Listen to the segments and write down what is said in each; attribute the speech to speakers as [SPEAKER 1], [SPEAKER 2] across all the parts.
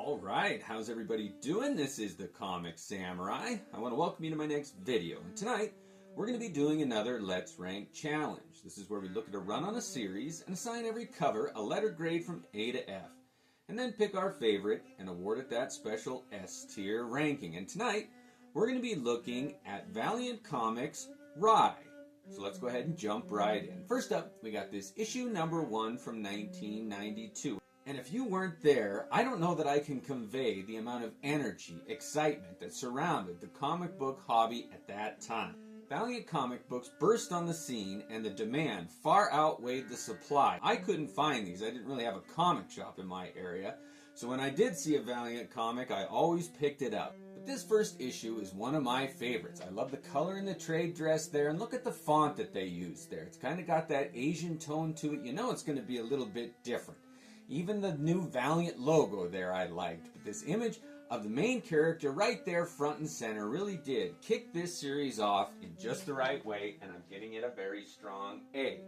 [SPEAKER 1] Alright, how's everybody doing? This is the Comic Samurai. I want to welcome you to my next video. And tonight, we're going to be doing another Let's Rank challenge. This is where we look at a run on a series and assign every cover a letter grade from A to F. And then pick our favorite and award it that special S tier ranking. And tonight, we're going to be looking at Valiant Comics RAI. So let's go ahead and jump right in. First up, we got this issue number 1 from 1992. And if you weren't there, I don't know that I can convey the amount of energy, excitement that surrounded the comic book hobby at that time. Valiant comic books burst on the scene and the demand far outweighed the supply. I couldn't find these. I didn't really have a comic shop in my area. So when I did see a Valiant comic, I always picked it up. But this first issue is one of my favorites. I love the color in the trade dress there, and look at the font that they used there. It's kind of got that Asian tone to it. You know it's going to be a little bit different. Even the new Valiant logo there I liked, but this image of the main character right there front and center really did kick this series off in just the right way, and I'm giving it a very strong A.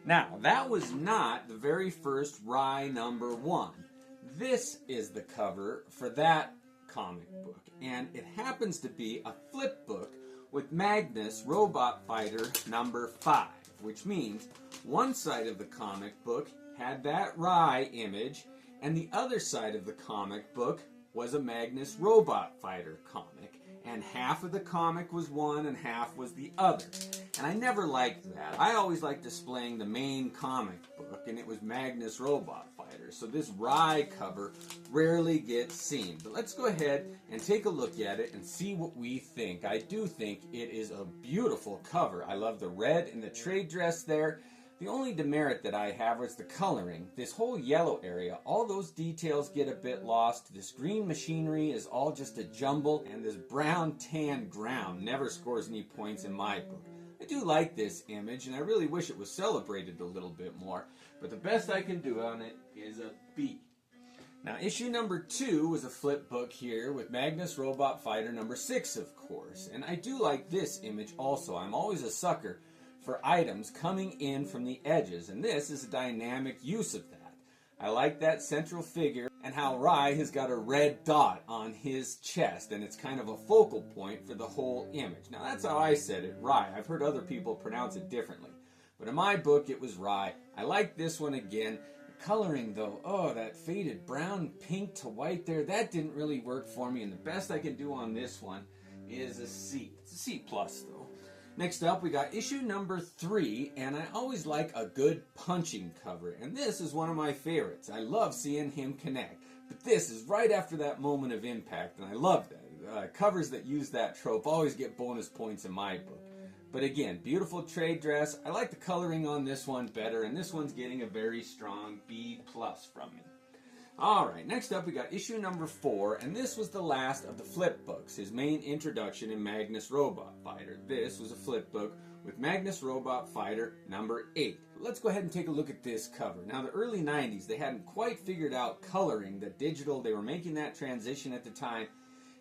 [SPEAKER 1] Now, that was not the very first RAI number 1. This is the cover for that comic book, and it happens to be a flip book with Magnus Robot Fighter number 5, which means one side of the comic book had that RAI image, and the other side of the comic book was a Magnus Robot Fighter comic, and half of the comic was one and half was the other. And I never liked that. I always liked displaying the main comic book, and it was Magnus Robot Fighter. So this RAI cover rarely gets seen. But let's go ahead and take a look at it and see what we think. I do think it is a beautiful cover. I love the red in the trade dress there. The only demerit that I have is the coloring. This whole yellow area, all those details get a bit lost. This green machinery is all just a jumble, and this brown tan ground never scores any points in my book. I do like this image, and I really wish it was celebrated a little bit more, but the best I can do on it is a B. Now, issue number 2 was a flip book here with Magnus Robot Fighter number 6, of course, and I do like this image also. I'm always a sucker for items coming in from the edges, and this is a dynamic use of that. I like that central figure and how RAI has got a red dot on his chest, and it's kind of a focal point for the whole image. Now that's how I said it, RAI. I've heard other people pronounce it differently, but in my book it was RAI. I like this one again. The coloring though, oh, that faded brown pink to white there, that didn't really work for me, and the best I can do on this one is a C. It's a C plus though. Next up, we got issue number 3, and I always like a good punching cover, and this is one of my favorites. I love seeing him connect, but this is right after that moment of impact, and I love that. Covers that use that trope always get bonus points in my book. But again, beautiful trade dress. I like the coloring on this one better, and this one's getting a very strong B plus from me. Alright, next up we got issue number 4, and this was the last of the flip books, his main introduction in Magnus Robot Fighter. This was a flip book with Magnus Robot Fighter number 8. Let's go ahead and take a look at this cover. Now, the early 90s, they hadn't quite figured out coloring, the digital. They were making that transition at the time,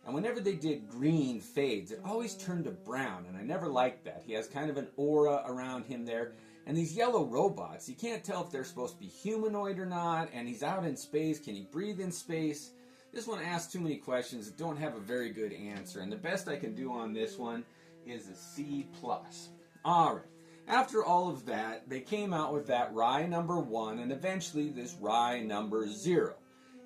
[SPEAKER 1] and whenever they did green fades, it always turned to brown, and I never liked that. He has kind of an aura around him there. And these yellow robots, you can't tell if they're supposed to be humanoid or not, and he's out in space. Can he breathe in space? This one asks too many questions that don't have a very good answer, and the best I can do on this one is a C+. Alright, after all of that, they came out with that RAI number 1, and eventually this RAI number 0.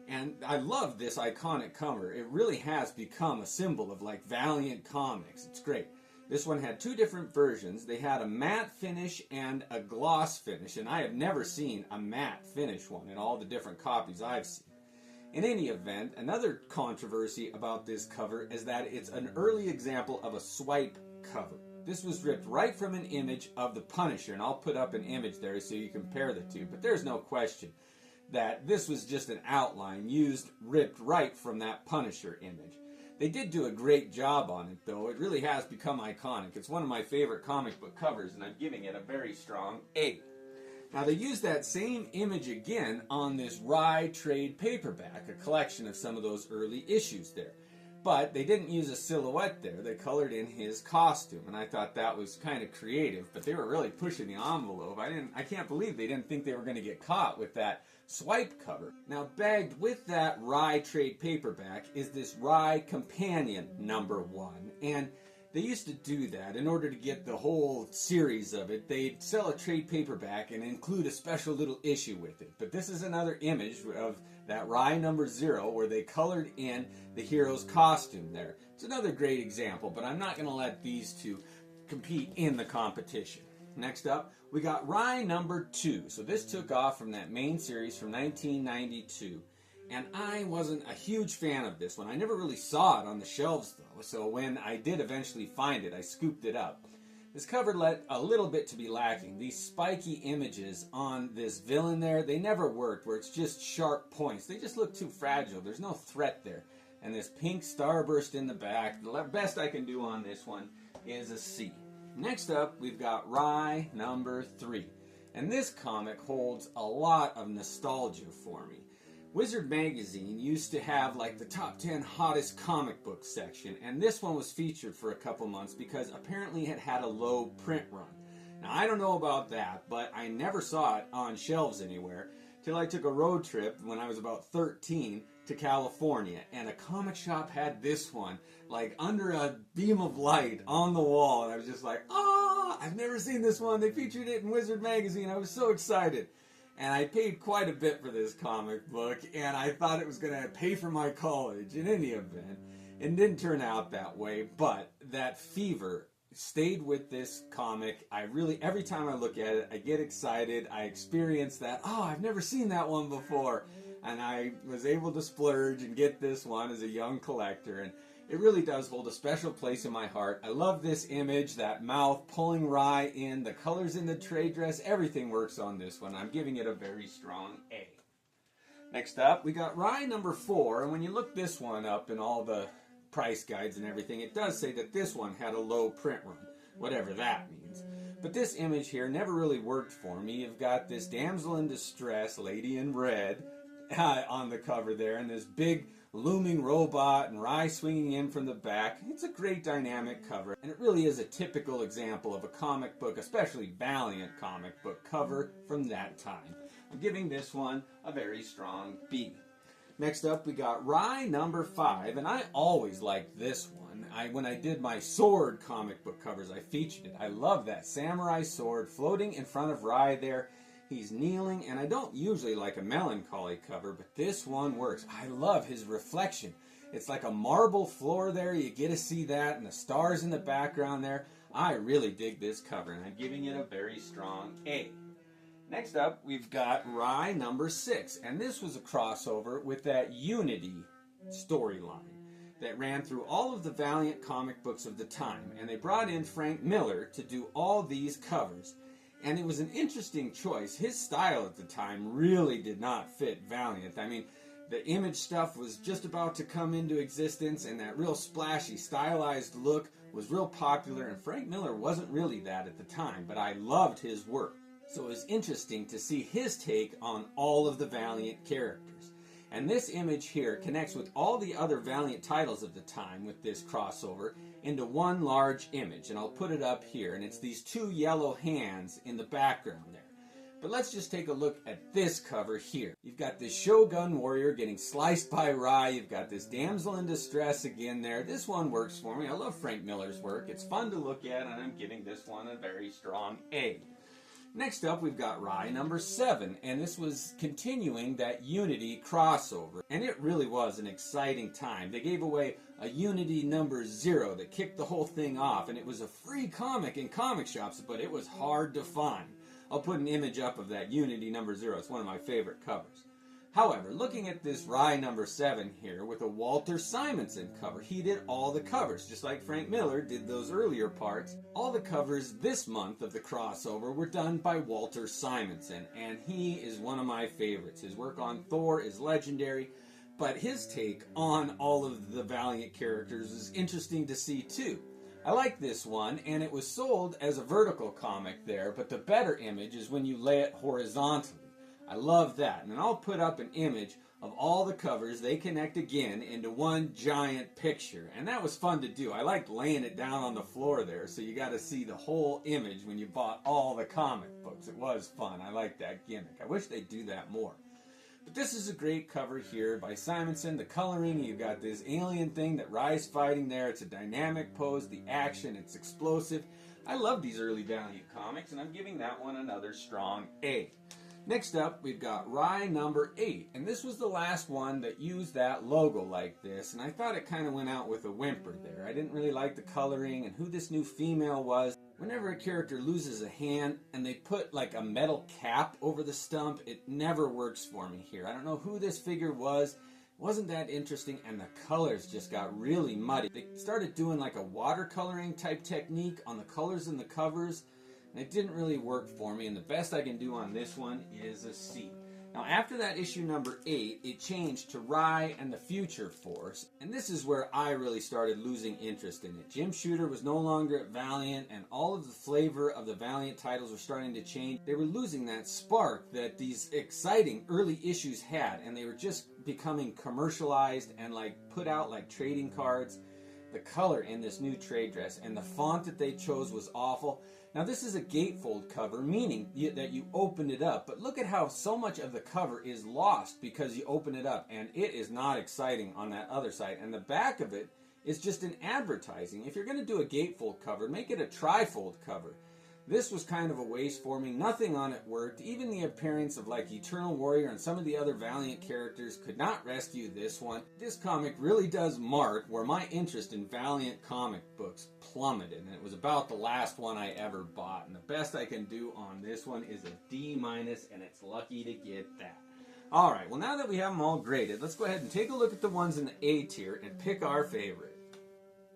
[SPEAKER 1] And I love this iconic cover. It really has become a symbol of like Valiant Comics. It's great. This one had 2 different versions. They had a matte finish and a gloss finish, and I have never seen a matte finish one in all the different copies I've seen. In any event, another controversy about this cover is that it's an early example of a swipe cover. This was ripped right from an image of the Punisher, and I'll put up an image there so you compare the two, but there's no question that this was just an outline ripped right from that Punisher image. They did do a great job on it, though. It really has become iconic. It's one of my favorite comic book covers, and I'm giving it a very strong A. Now, they used that same image again on this RAI trade paperback, a collection of some of those early issues there. But they didn't use a silhouette there. They colored in his costume, and I thought that was kind of creative, but they were really pushing the envelope. I can't believe they didn't think they were going to get caught with that swipe cover. Now bagged with that RAI trade paperback is this RAI Companion #1, and they used to do that in order to get the whole series of it. They'd sell a trade paperback and include a special little issue with it. But this is another image of that RAI #0 where they colored in the hero's costume there. It's another great example, but I'm not going to let these two compete in the competition. Next up, we got RAI #2. So this took off from that main series from 1992. And I wasn't a huge fan of this one. I never really saw it on the shelves though, so when I did eventually find it, I scooped it up. This cover let a little bit to be lacking. These spiky images on this villain there, they never worked, where it's just sharp points. They just look too fragile. There's no threat there. And this pink starburst in the back, the best I can do on this one is a C. Next up, we've got RAI #3. And this comic holds a lot of nostalgia for me. Wizard Magazine used to have like the top 10 hottest comic book section, and this one was featured for a couple months because apparently it had a low print run. Now I don't know about that, but I never saw it on shelves anywhere till I took a road trip when I was about 13 to California, and a comic shop had this one like under a beam of light on the wall, and I was just like, oh, I've never seen this one. They featured it in Wizard Magazine. I was so excited. And I paid quite a bit for this comic book, and I thought it was going to pay for my college. In any event, it didn't turn out that way, but that fever stayed with this comic. Every time I look at it, I get excited. I experience that, oh, I've never seen that one before. And I was able to splurge and get this one as a young collector, and it really does hold a special place in my heart. I love this image, that mouth pulling RAI in, the colors in the trade dress, everything works on this one. I'm giving it a very strong A. Next up, we got RAI #4, and when you look this one up in all the price guides and everything, it does say that this one had a low print run, whatever that means. But this image here never really worked for me. You've got this damsel in distress, lady in red, on the cover there, and this big looming robot and RAI swinging in from the back. It's a great dynamic cover, and it really is a typical example of a comic book, especially Valiant comic book cover from that time. I'm giving this one a very strong B. Next up, we got RAI #5, and I always liked this one. When I did my sword comic book covers, I featured it. I love that samurai sword floating in front of RAI there. He's kneeling, and I don't usually like a melancholy cover, but this one works. I love his reflection. It's like a marble floor there. You get to see that, and the stars in the background there. I really dig this cover, and I'm giving it a very strong A. Next up, we've got RAI #6, and this was a crossover with that Unity storyline that ran through all of the Valiant comic books of the time, and they brought in Frank Miller to do all these covers. And it was an interesting choice. His style at the time really did not fit Valiant. I mean, the image stuff was just about to come into existence, and that real splashy, stylized look was real popular, and Frank Miller wasn't really that at the time, but I loved his work. So it was interesting to see his take on all of the Valiant characters. And this image here connects with all the other Valiant titles of the time with this crossover into one large image, and I'll put it up here, and it's these two yellow hands in the background there. But let's just take a look at this cover here. You've got this Shogun warrior getting sliced by RAI. You've got this damsel in distress again there. This one works for me. I love Frank Miller's work. It's fun to look at, and I'm giving this one a very strong A. Next up, we've got RAI #7, and this was continuing that Unity crossover, and it really was an exciting time. They gave away a Unity #0 that kicked the whole thing off, and it was a free comic in comic shops, but it was hard to find. I'll put an image up of that Unity #0. It's one of my favorite covers. However, looking at this RAI #7 here with a Walter Simonson cover, he did all the covers, just like Frank Miller did those earlier parts. All the covers this month of the crossover were done by Walter Simonson, and he is one of my favorites. His work on Thor is legendary, but his take on all of the Valiant characters is interesting to see too. I like this one, and it was sold as a vertical comic there, but the better image is when you lay it horizontally. I love that, and I'll put up an image of all the covers. They connect again into one giant picture, and that was fun to do. I liked laying it down on the floor there, so you got to see the whole image when you bought all the comic books. It was fun. I like that gimmick. I wish they'd do that more. But this is a great cover here by Simonson. The coloring, you've got this alien thing that RAI's fighting there. It's a dynamic pose, the action, it's explosive. I love these early Valiant comics, and I'm giving that one another strong A. Next up, we've got RAI number 8, and this was the last one that used that logo like this, and I thought it kind of went out with a whimper there. I didn't really like the coloring and who this new female was. Whenever a character loses a hand and they put like a metal cap over the stump, it never works for me here. I don't know who this figure was. It wasn't that interesting, and the colors just got really muddy. They started doing like a watercoloring type technique on the colors in the covers, and it didn't really work for me, and the best I can do on this one is a C. Now after that issue number 8, it changed to RAI and the Future Force, and this is where I really started losing interest in it. Jim Shooter was no longer at Valiant, and all of the flavor of the Valiant titles were starting to change. They were losing that spark that these exciting early issues had, and they were just becoming commercialized and like put out like trading cards. The color in this new trade dress and the font that they chose was awful. Now this is a gatefold cover, meaning that you open it up, but look at how so much of the cover is lost because you open it up, and it is not exciting on that other side. And the back of it is just an advertising. If you're going to do a gatefold cover, make it a trifold cover. This was kind of a waste for me. Nothing on it worked. Even the appearance of like Eternal Warrior and some of the other Valiant characters could not rescue this one. This comic really does mark where my interest in Valiant comic books plummeted, and it was about the last one I ever bought. And the best I can do on this one is a D-, and it's lucky to get that. Alright, well now that we have them all graded, let's go ahead and take a look at the ones in the A tier and pick our favorite.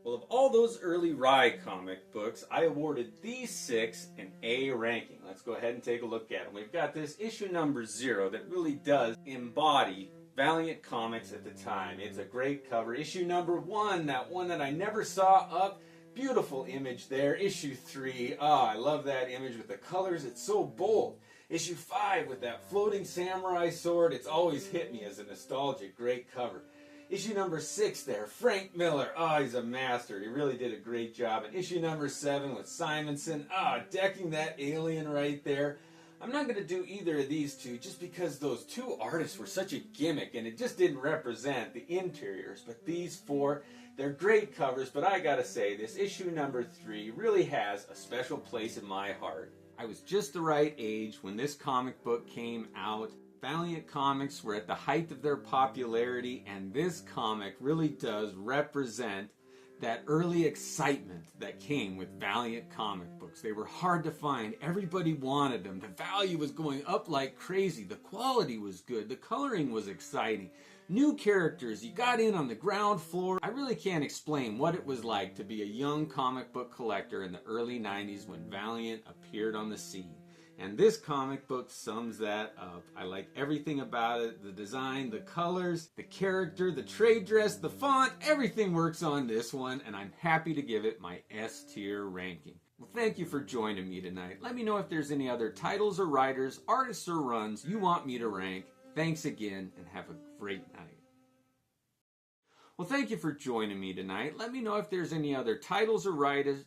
[SPEAKER 1] Well, of all those early RAI comic books, I awarded these 6 an A ranking. Let's go ahead and take a look at them. We've got this issue number 0 that really does embody Valiant Comics at the time. It's a great cover. Issue number 1, that one that I never saw up. Beautiful image there. Issue 3, I love that image with the colors. It's so bold. Issue 5 with that floating samurai sword. It's always hit me as a nostalgic great cover. Issue number 6 there, Frank Miller. He's a master. He really did a great job. And issue number 7 with Simonson. Decking that alien right there. I'm not going to do either of these two just because those two artists were such a gimmick and it just didn't represent the interiors. But these 4, they're great covers, but I gotta say, this issue number 3 really has a special place in my heart. I was just the right age when this comic book came out. Valiant Comics were at the height of their popularity, and this comic really does represent that early excitement that came with Valiant comic books. They were hard to find. Everybody wanted them. The value was going up like crazy. The quality was good. The coloring was exciting. New characters. You got in on the ground floor. I really can't explain what it was like to be a young comic book collector in the early 90s when Valiant appeared on the scene. And this comic book sums that up. I like everything about it. The design, the colors, the character, the trade dress, the font, everything works on this one, and I'm happy to give it my S tier ranking. Well, thank you for joining me tonight. Let me know if there's any other titles or writers, artists or runs you want me to rank. Thanks again, and have a great night. Well, thank you for joining me tonight. Let me know if there's any other titles or writers,